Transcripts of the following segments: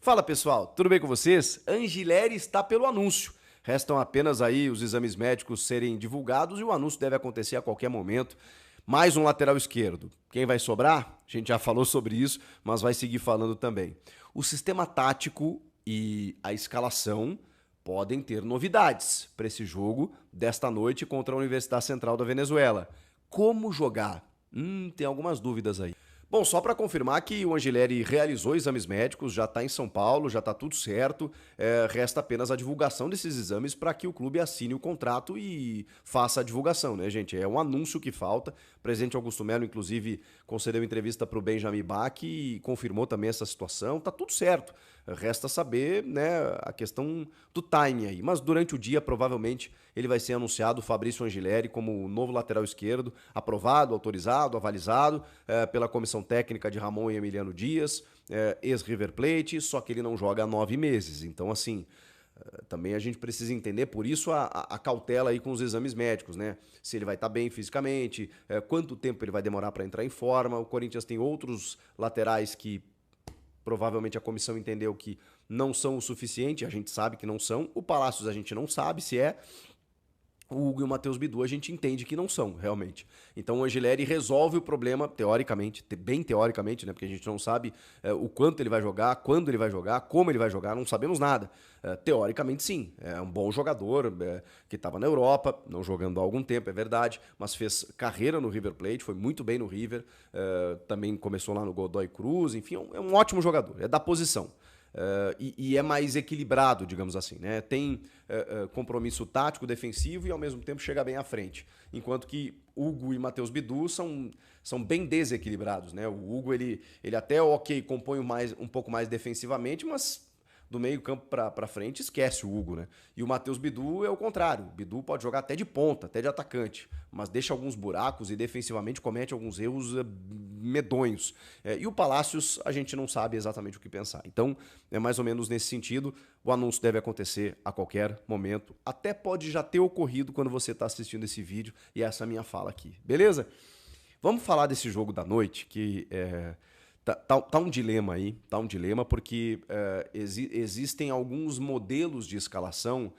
Fala pessoal, tudo bem com vocês? Angileri está pelo anúncio. Restam apenas aí os exames médicos serem divulgados e o anúncio deve acontecer a qualquer momento. Mais um lateral esquerdo. Quem vai sobrar? A gente já falou sobre isso, mas vai seguir falando também. O sistema tático e a escalação podem ter novidades para esse jogo desta noite contra a Universidade Central da Venezuela. Como jogar? Tem algumas dúvidas aí. Bom, só para confirmar que o Angileri realizou exames médicos, já está em São Paulo, já está tudo certo, resta apenas a divulgação desses exames para que o clube assine o contrato e faça a divulgação, né, gente? É um anúncio que falta. O presidente Augusto Melo, inclusive, concedeu entrevista para o Benjamin Bach e confirmou também essa situação. Tá tudo certo. Resta saber, né, a questão do timing aí. Mas durante o dia, provavelmente, ele vai ser anunciado, o Fabrício Angileri, como o novo lateral esquerdo, aprovado, autorizado, avalizado pela comissão técnica de Ramon e Emiliano Dias, ex-River Plate, só que ele não joga há 9 meses. Então, assim, também a gente precisa entender, por isso a cautela aí com os exames médicos, né? Se ele vai estar bem fisicamente, quanto tempo ele vai demorar para entrar em forma. O Corinthians tem outros laterais que provavelmente a comissão entendeu que não são o suficiente, a gente sabe que não são. O Palácios a gente não sabe se é. O Hugo e o Matheus Bidu a gente entende que não são, realmente. Então o Angileri resolve o problema, teoricamente, bem teoricamente, né? Porque a gente não sabe o quanto ele vai jogar, quando ele vai jogar, como ele vai jogar, não sabemos nada. Teoricamente, sim. É um bom jogador que estava na Europa, não jogando há algum tempo, é verdade, mas fez carreira no River Plate, foi muito bem no River, também começou lá no Godoy Cruz, enfim, é um ótimo jogador, é da posição. E é mais equilibrado, digamos assim, né? Tem compromisso tático, defensivo e ao mesmo tempo chega bem à frente. Enquanto que Hugo e Matheus Bidu são bem desequilibrados, né? O Hugo ele até compõe um pouco mais defensivamente, mas do meio campo para frente esquece o Hugo, né? E o Matheus Bidu é o contrário. O Bidu pode jogar até de ponta, até de atacante, mas deixa alguns buracos e defensivamente comete alguns erros medonhos. E o Palácios a gente não sabe exatamente o que pensar. Então é mais ou menos nesse sentido. O anúncio deve acontecer a qualquer momento. Até pode já ter ocorrido quando você está assistindo esse vídeo e essa é a minha fala aqui. Beleza? Vamos falar desse jogo da noite que Tá um dilema aí, porque existem alguns modelos de escalação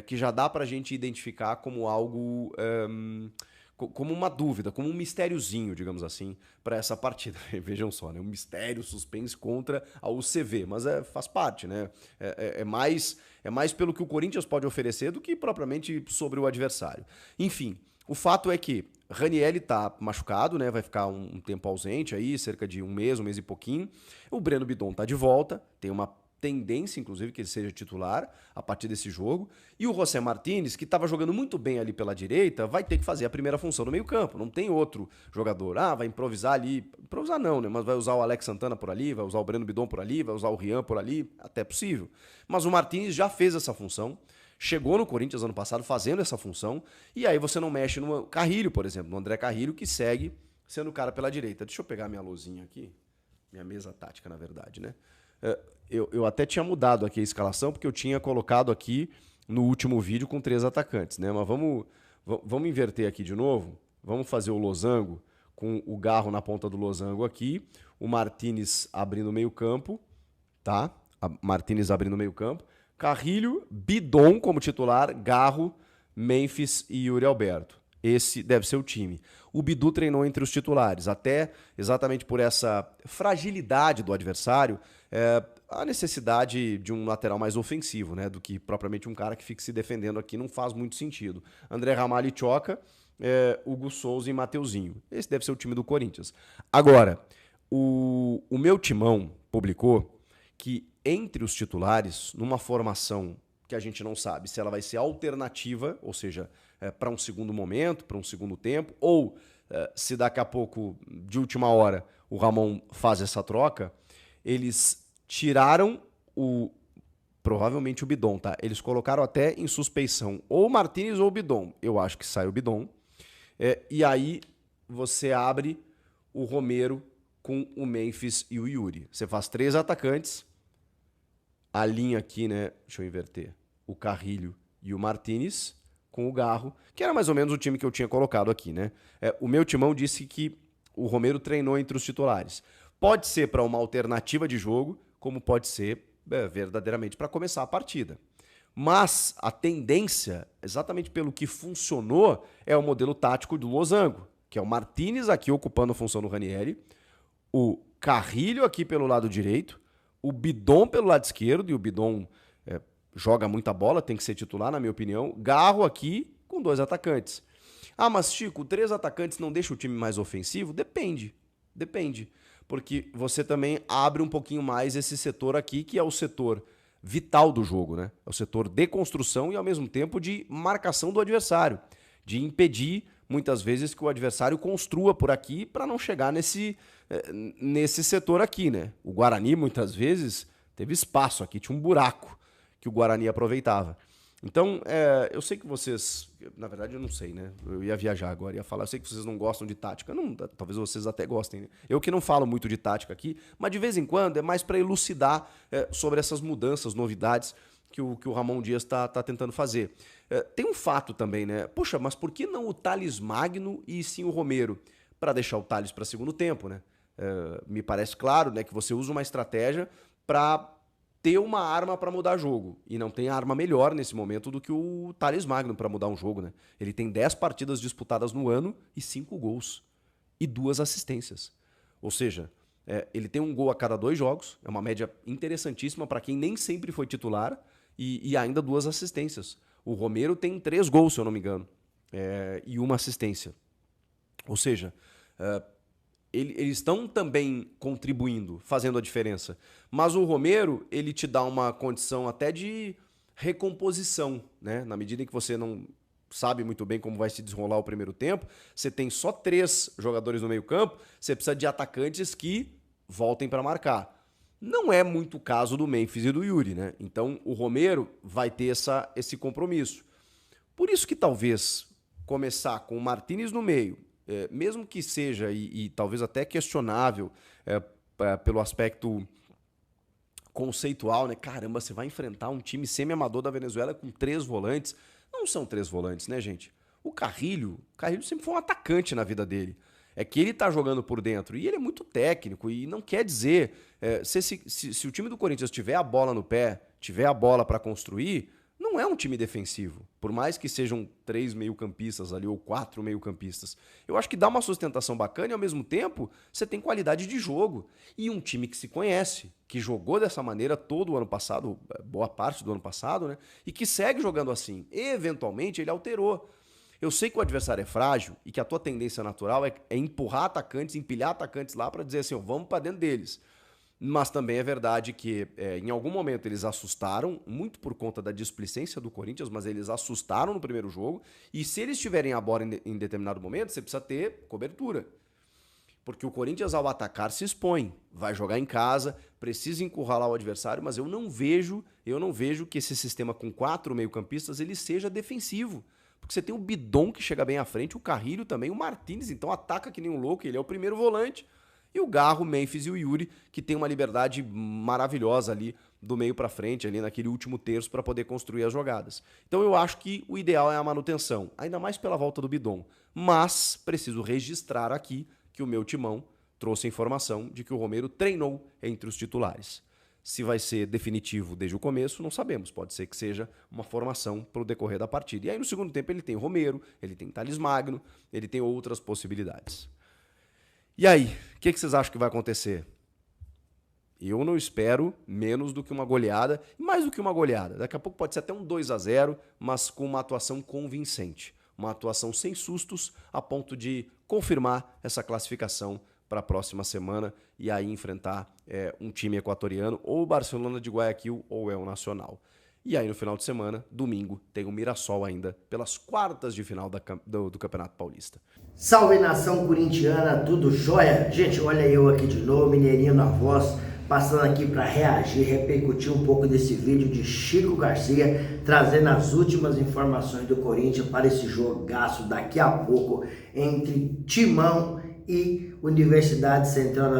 que já dá pra gente identificar como algo, como uma dúvida, como um mistériozinho, digamos assim, para essa partida. Vejam só, né? Um mistério, suspense contra a UCV, mas faz parte, né? É mais pelo que o Corinthians pode oferecer do que propriamente sobre o adversário. Enfim, o fato é que Ranieri tá machucado, né? Vai ficar um tempo ausente aí, cerca de um mês e pouquinho. O Breno Bidon tá de volta, tem uma tendência, inclusive, que ele seja titular a partir desse jogo. E o José Martínez, que estava jogando muito bem ali pela direita, vai ter que fazer a primeira função no meio-campo. Não tem outro jogador. Vai improvisar ali. Improvisar não, né? Mas vai usar o Alex Santana por ali, vai usar o Breno Bidon por ali, vai usar o Rian por ali. Até possível. Mas o Martínez já fez essa função. Chegou no Corinthians ano passado fazendo essa função, e aí você não mexe no Carrilho, por exemplo, no André Carrilho, que segue sendo o cara pela direita. Deixa eu pegar minha luzinha aqui, minha mesa tática, na verdade, né? Eu até tinha mudado aqui a escalação, porque eu tinha colocado aqui no último vídeo com 3 atacantes, né? Mas vamos inverter aqui de novo, vamos fazer o losango com o Garro na ponta do losango aqui, o Martínez abrindo o meio campo, tá? Martínez abrindo o meio campo, Carrilho, Bidon como titular, Garro, Memphis e Yuri Alberto. Esse deve ser o time. O Bidu treinou entre os titulares, até exatamente por essa fragilidade do adversário, a necessidade de um lateral mais ofensivo, né, do que propriamente um cara que fique se defendendo aqui, não faz muito sentido. André Ramalho e Choca, Hugo Souza e Mateuzinho. Esse deve ser o time do Corinthians. Agora, o meu timão publicou que entre os titulares, numa formação que a gente não sabe se ela vai ser alternativa, ou seja, para um segundo momento, para um segundo tempo, ou se daqui a pouco, de última hora, o Ramon faz essa troca, eles tiraram provavelmente o Bidon, tá? Eles colocaram até em suspeição ou o Martínez ou o Bidon. Eu acho que sai o Bidon. E aí você abre o Romero com o Memphis e o Yuri. Você faz 3 atacantes, a linha aqui, né? Deixa eu inverter. O Carrilho e o Martínez com o Garro, que era mais ou menos o time que eu tinha colocado aqui, né? O meu timão disse que o Romero treinou entre os titulares. Pode ser para uma alternativa de jogo, como pode ser verdadeiramente para começar a partida. Mas a tendência, exatamente pelo que funcionou, é o modelo tático do Losango, que é o Martínez aqui ocupando a função do Ranieri, o Carrilho aqui pelo lado direito, o Bidon pelo lado esquerdo, e o Bidon joga muita bola, tem que ser titular, na minha opinião. Garro aqui com 2 atacantes. Ah, mas Chico, 3 atacantes não deixa o time mais ofensivo? Depende. Porque você também abre um pouquinho mais esse setor aqui, que é o setor vital do jogo, né? É o setor de construção e ao mesmo tempo de marcação do adversário, de impedir muitas vezes que o adversário construa por aqui para não chegar nesse setor aqui, né? O Guarani muitas vezes teve espaço aqui, tinha um buraco que o Guarani aproveitava. Então, eu sei que vocês... Na verdade, eu não sei, né? Eu ia viajar agora, ia falar. Eu sei que vocês não gostam de tática. Não, talvez vocês até gostem, né? Eu que não falo muito de tática aqui, mas de vez em quando é mais para elucidar sobre essas mudanças, novidades que o Ramon Dias tá tentando fazer. Tem um fato também, né? Poxa, mas por que não o Thales Magno e sim o Romero? Para deixar o Thales para segundo tempo, né? Me parece claro, né, que você usa uma estratégia para ter uma arma para mudar jogo. E não tem arma melhor nesse momento do que o Thales Magno para mudar um jogo, né? Ele tem 10 partidas disputadas no ano e 5 gols. E 2 assistências. Ou seja, ele tem um gol a cada 2 jogos. É uma média interessantíssima para quem nem sempre foi titular. E ainda 2 assistências. O Romero tem 3 gols, se eu não me engano. E 1 assistência. Ou seja... eles estão também contribuindo, fazendo a diferença. Mas o Romero, ele te dá uma condição até de recomposição, né? Na medida em que você não sabe muito bem como vai se desenrolar o primeiro tempo, você tem só 3 jogadores no meio campo, você precisa de atacantes que voltem para marcar. Não é muito o caso do Memphis e do Yuri, né? Então o Romero vai ter esse compromisso. Por isso que talvez começar com o Martínez no meio, mesmo que seja, e talvez até questionável pelo aspecto conceitual, né? Caramba, você vai enfrentar um time semi-amador da Venezuela com 3 volantes. Não são 3 volantes, né, gente? O Carrilho sempre foi um atacante na vida dele. É que ele tá jogando por dentro e ele é muito técnico e não quer dizer... se o time do Corinthians tiver a bola no pé, tiver a bola para construir... Não é um time defensivo, por mais que sejam 3 meio-campistas ali ou 4 meio-campistas. Eu acho que dá uma sustentação bacana e ao mesmo tempo você tem qualidade de jogo. E um time que se conhece, que jogou dessa maneira todo o ano passado, boa parte do ano passado, né? E que segue jogando assim. E, eventualmente ele alterou. Eu sei que o adversário é frágil e que a tua tendência natural é empurrar atacantes, empilhar atacantes lá para dizer assim, vamos para dentro deles. Mas também é verdade que em algum momento eles assustaram, muito por conta da displicência do Corinthians, mas eles assustaram no primeiro jogo. E se eles tiverem a bola em determinado momento, você precisa ter cobertura. Porque o Corinthians, ao atacar, se expõe. Vai jogar em casa, precisa encurralar o adversário, mas eu não vejo que esse sistema com 4 meio-campistas ele seja defensivo. Porque você tem o Bidon que chega bem à frente, o Carrilho também, o Martínez, então ataca que nem um louco, ele é o primeiro volante. E o Garro, o Memphis e o Yuri, que tem uma liberdade maravilhosa ali do meio para frente, ali naquele último terço para poder construir as jogadas. Então eu acho que o ideal é a manutenção, ainda mais pela volta do Bidon. Mas preciso registrar aqui que o meu timão trouxe a informação de que o Romero treinou entre os titulares. Se vai ser definitivo desde o começo, não sabemos. Pode ser que seja uma formação para o decorrer da partida. E aí no segundo tempo ele tem o Romero, ele tem Thales Magno, ele tem outras possibilidades. E aí, o que vocês acham que vai acontecer? Eu não espero menos do que uma goleada, mais do que uma goleada. Daqui a pouco pode ser até um 2-0, mas com uma atuação convincente. Uma atuação sem sustos, a ponto de confirmar essa classificação para a próxima semana e aí enfrentar um time equatoriano, ou o Barcelona de Guayaquil, ou o Nacional. E aí no final de semana, domingo, tem o Mirassol ainda pelas quartas de final do Campeonato Paulista. Salve nação corintiana, tudo jóia? Gente, olha eu aqui de novo, Mineirinho na voz, passando aqui para reagir, repercutir um pouco desse vídeo de Chico Garcia, trazendo as últimas informações do Corinthians para esse jogaço daqui a pouco entre Timão e Universidade Central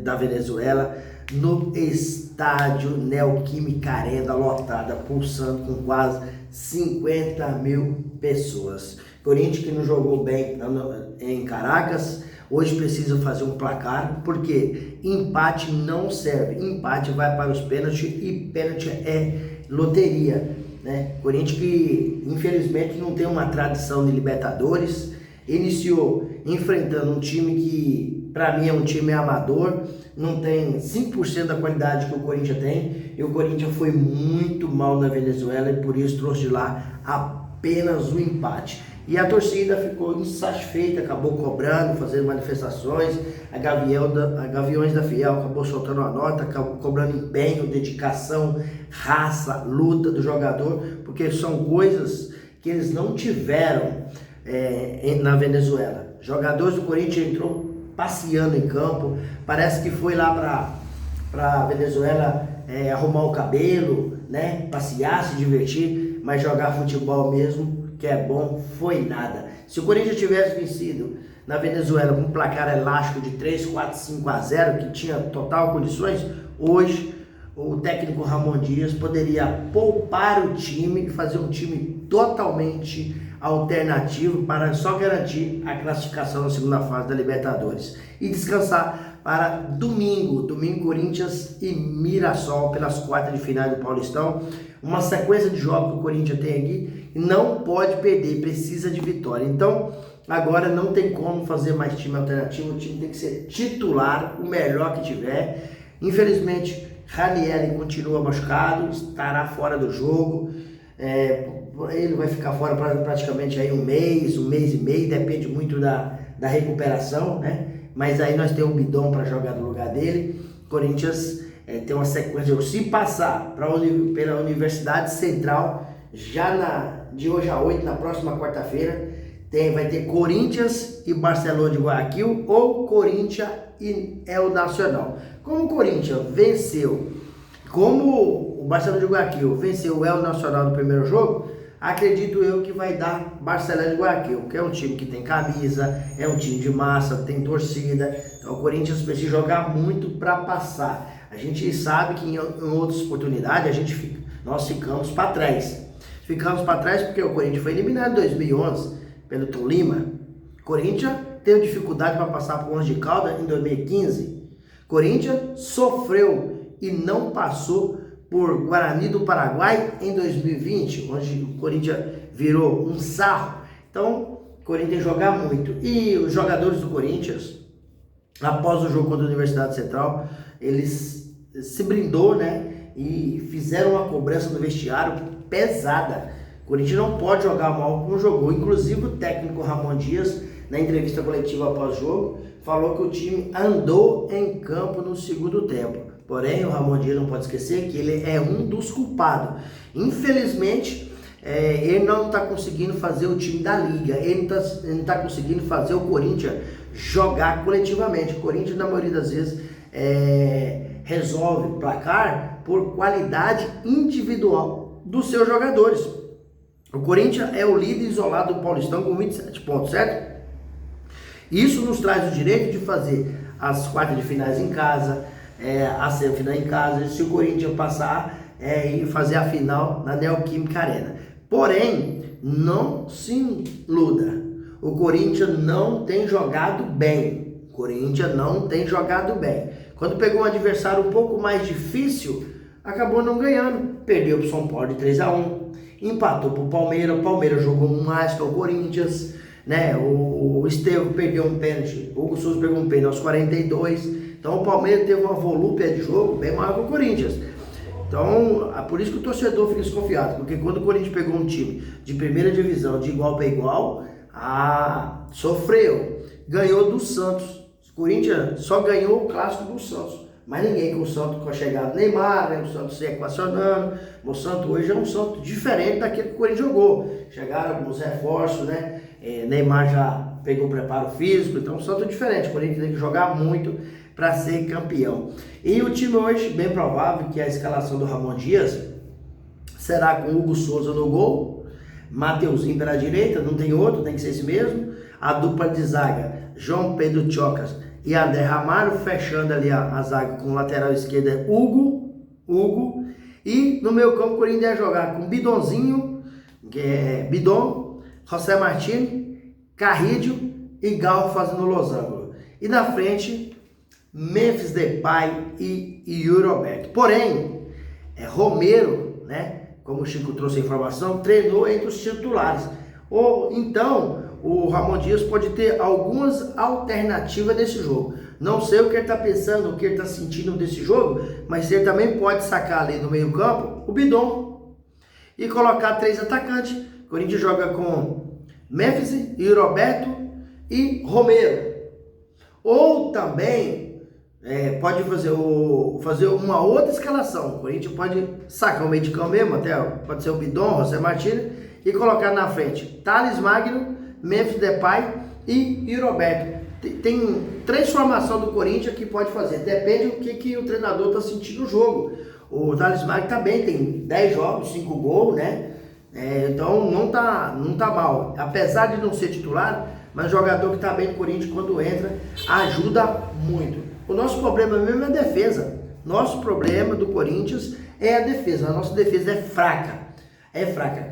da Venezuela, no estádio Neoquímica Arena, lotada, pulsando com quase 50 mil pessoas. Corinthians que não jogou bem em Caracas, Hoje precisa fazer um placar, porque empate não serve. Empate vai para os pênaltis e pênalti é loteria, né? Corinthians que infelizmente não tem uma tradição de Libertadores, iniciou enfrentando um time que para mim é um time amador, não tem 5% da qualidade que o Corinthians tem, e o Corinthians foi muito mal na Venezuela e por isso trouxe de lá apenas um empate. E a torcida ficou insatisfeita, acabou cobrando, fazendo manifestações, a Gaviões da Fiel acabou soltando uma nota, acabou cobrando empenho, dedicação, raça, luta do jogador, porque são coisas que eles não tiveram na Venezuela. Jogadores do Corinthians entrou passeando em campo, parece que foi lá para Venezuela arrumar o cabelo, né, passear, se divertir, mas jogar futebol mesmo, que é bom, foi nada. Se o Corinthians tivesse vencido na Venezuela com um placar elástico de 3, 4, 5-0, que tinha total condições, hoje o técnico Ramon Dias poderia poupar o time e fazer um time totalmente alternativo para só garantir a classificação na segunda fase da Libertadores e descansar para domingo, Corinthians e Mirassol pelas quartas de final do Paulistão, uma sequência de jogos que o Corinthians tem aqui e não pode perder, precisa de vitória. Então agora não tem como fazer mais time alternativo, o time tem que ser titular, o melhor que tiver. Infelizmente Ranieri continua machucado, estará fora do jogo, ele vai ficar fora praticamente aí um mês e meio, depende muito da recuperação, né? Mas aí nós temos o Bidon para jogar no lugar dele. Corinthians tem uma sequência, se passar pela Universidade Central, já de hoje a 8, na próxima quarta-feira, vai ter Corinthians e Barcelona de Guayaquil, ou Corinthians e El Nacional. Como o Corinthians venceu, como o Barcelona de Guayaquil venceu o El Nacional no primeiro jogo, acredito eu que vai dar Barcelona de Guayaquil, que é um time que tem camisa, é um time de massa, tem torcida. Então o Corinthians precisa jogar muito para passar. A gente sabe que em outras oportunidades nós ficamos para trás. Ficamos para trás porque o Corinthians foi eliminado em 2011 pelo Tolima. Corinthians teve dificuldade para passar por Onde de Caldas em 2015. Corinthians sofreu e não passou por Guarani do Paraguai em 2020, onde o Corinthians virou um sarro. Então, o Corinthians tem que jogar muito. E os jogadores do Corinthians, após o jogo contra a Universidade Central, eles se brindou, né? E fizeram uma cobrança no vestiário pesada. O Corinthians não pode jogar mal como jogou. Inclusive o técnico Ramon Dias, na entrevista coletiva após o jogo, falou que o time andou em campo no segundo tempo. Porém, o Ramon Dias não pode esquecer que ele é um dos culpados. Infelizmente, ele não está conseguindo fazer o time da Liga. Ele não está conseguindo fazer o Corinthians jogar coletivamente. O Corinthians, na maioria das vezes, resolve placar por qualidade individual dos seus jogadores. O Corinthians é o líder isolado do Paulistão com 27 pontos, certo? Isso nos traz o direito de fazer as quartas de finais em casa, a semifinal em casa, se o Corinthians passar e fazer a final na Neoquímica Arena. Porém, não se iluda, o Corinthians não tem jogado bem. Quando pegou um adversário um pouco mais difícil, acabou não ganhando. Perdeu para o São Paulo de 3-1, empatou para o Palmeiras jogou mais que o Corinthians, né? O Estevão perdeu um pênalti, o Hugo Souza pegou um pênalti aos 42. Então o Palmeiras teve uma volúpia de jogo bem maior que o Corinthians. Então, por isso que o torcedor fica desconfiado, porque quando o Corinthians pegou um time de primeira divisão, de igual para igual, sofreu. Ganhou do Santos. O Corinthians só ganhou o clássico do Santos. Mas ninguém com o Santos, com a chegada do Neymar, né, o Santos se equacionando. O Santos hoje é um Santos diferente daquele que o Corinthians jogou. Chegaram alguns reforços, né? Neymar já pegou o preparo físico, então o Santos é diferente. O Corinthians tem que jogar muito para ser campeão. E o time hoje, bem provável que a escalação do Ramon Dias será com Hugo Souza no gol, Mateuzinho pela direita, não tem outro, tem que ser esse mesmo. A dupla de zaga, João Pedro Chocas e André Ramalho, fechando ali a zaga com o lateral esquerdo Hugo. E no meio campo o Corinthians ia jogar com Bidonzinho, Bidon, José Martins, Carrídio e Gal fazendo losango. E na frente, Memphis Depay e Yuri Alberto. Porém, Romero, né, como o Chico trouxe a informação, treinou entre os titulares. Ou então, o Ramon Dias pode ter algumas alternativas desse jogo. Não sei o que ele está pensando, o que ele está sentindo desse jogo, mas ele também pode sacar ali no meio campo o Bidon e colocar 3 atacantes. O Corinthians joga com Memphis, Yuri Alberto e Romero. Ou também pode fazer uma outra escalação. O Corinthians pode sacar o meio de campo mesmo, até pode ser o Bidon, José Martins, e colocar na frente Thales Magno, Memphis Depay e Yuri Alberto. Tem 3 formações do Corinthians que pode fazer. Depende do que o treinador está sentindo no jogo. O Thales Magno tá bem, tem 10 jogos, 5 gols, né? Então não tá mal. Apesar de não ser titular, mas jogador que está bem no Corinthians, quando entra, ajuda muito. O nosso problema mesmo é a defesa. Nosso problema do Corinthians é a defesa. A nossa defesa é fraca.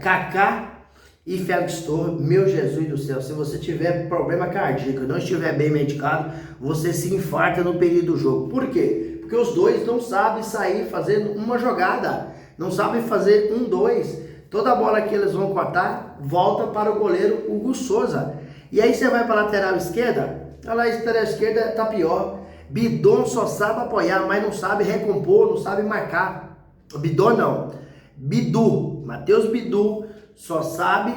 Kaká e Félix Torres, meu Jesus do céu, se você tiver problema cardíaco, não estiver bem medicado, você se infarta no período do jogo. Por quê? Porque os dois não sabem sair fazendo uma jogada, não sabem fazer 1-2. Toda bola que eles vão cortar, volta para o goleiro Hugo Souza. E aí você vai para a lateral esquerda, a lateral esquerda tá pior. Bidon só sabe apoiar, mas não sabe recompor, não sabe marcar. Bidon não, Bidu, Matheus Bidu, só sabe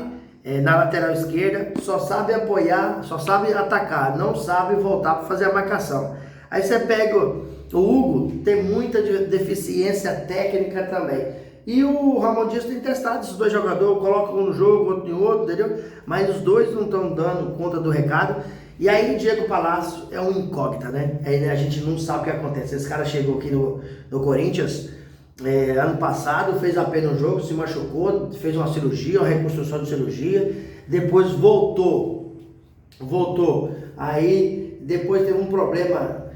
na lateral esquerda, só sabe apoiar, só sabe atacar, não sabe voltar para fazer a marcação. Aí você pega o Hugo, tem muita deficiência técnica também. E o Ramon Dias tem testado esses dois jogadores, coloca um no jogo, outro em outro, entendeu? Mas os dois não estão dando conta do recado. E aí o Diego Palácio é um incógnita, né? Aí a gente não sabe o que acontece. Esse cara chegou aqui no Corinthians ano passado, fez apenas um jogo, se machucou, fez uma cirurgia, uma reconstrução de cirurgia, depois voltou, aí depois teve um problema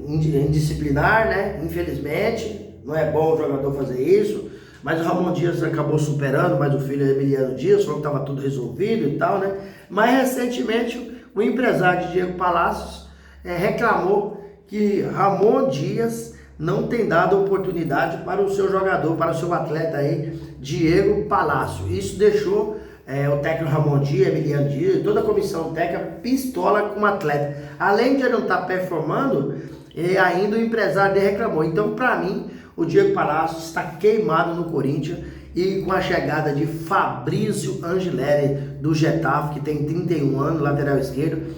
indisciplinar, né? Infelizmente, não é bom o jogador fazer isso, mas o Ramon Dias acabou superando, mas o filho Emiliano Dias falou que estava tudo resolvido e tal, né? Mas recentemente o empresário de Diego Palácios reclamou que Ramon Dias não tem dado oportunidade para o seu jogador, para o seu atleta aí, Diego Palácio. Isso deixou o técnico Ramon Dias, Emiliano Dias, toda a comissão técnica pistola com o atleta. Além de ele não estar performando, ainda o empresário dele reclamou. Então, para mim, o Diego Palácio está queimado no Corinthians, e com a chegada de Fabrício Angileri do Getafe, que tem 31 anos, lateral esquerdo,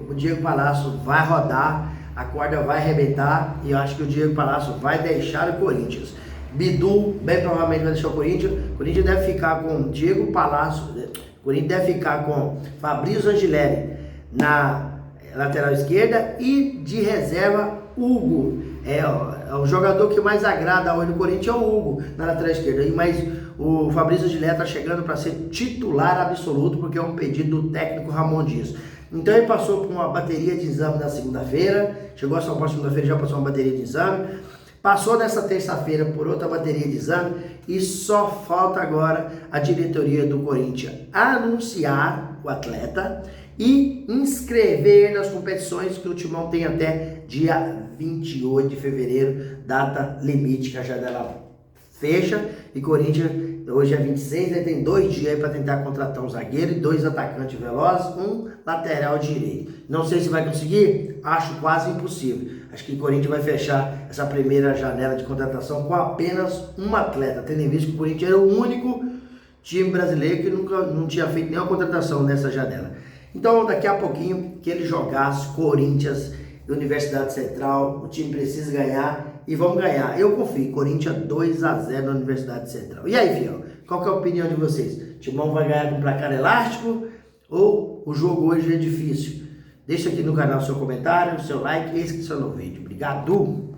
o Diego Palácio vai rodar, a corda vai arrebentar, e eu acho que o Diego Palácio vai deixar o Corinthians. Bidu bem provavelmente vai deixar o Corinthians. O Corinthians deve ficar com Diego Palácio, o Corinthians deve ficar com Fabrício Angileri na lateral esquerda, e de reserva Hugo. O jogador que mais agrada hoje no Corinthians é o Hugo na lateral esquerda, mas o Fabrício Angileri está chegando para ser titular absoluto, porque é um pedido do técnico Ramon Dias. Então ele passou por uma bateria de exame na segunda-feira, chegou a São Paulo segunda-feira, já passou uma bateria de exame, passou nessa terça-feira por outra bateria de exame, e só falta agora a diretoria do Corinthians anunciar o atleta e inscrever nas competições, que o Timão tem até dia 28 de fevereiro, data limite que a janela fecha, e Corinthians hoje é 26, ele tem 2 dias para tentar contratar um zagueiro e 2 atacantes velozes, um lateral direito. Não sei se vai conseguir, acho quase impossível. Acho que o Corinthians vai fechar essa primeira janela de contratação com apenas um atleta, tendo em vista que o Corinthians era o único time brasileiro que não tinha feito nenhuma contratação nessa janela. Então, daqui a pouquinho, que ele jogasse Corinthians e Universidade Central, o time precisa ganhar, e vamos ganhar. Eu confio, Corinthians 2-0 na Universidade Central. E aí, fiel, qual que é a opinião de vocês? O Timão vai ganhar com placar elástico ou o jogo hoje é difícil? Deixa aqui no canal seu comentário, seu like e inscrição no vídeo. Obrigado!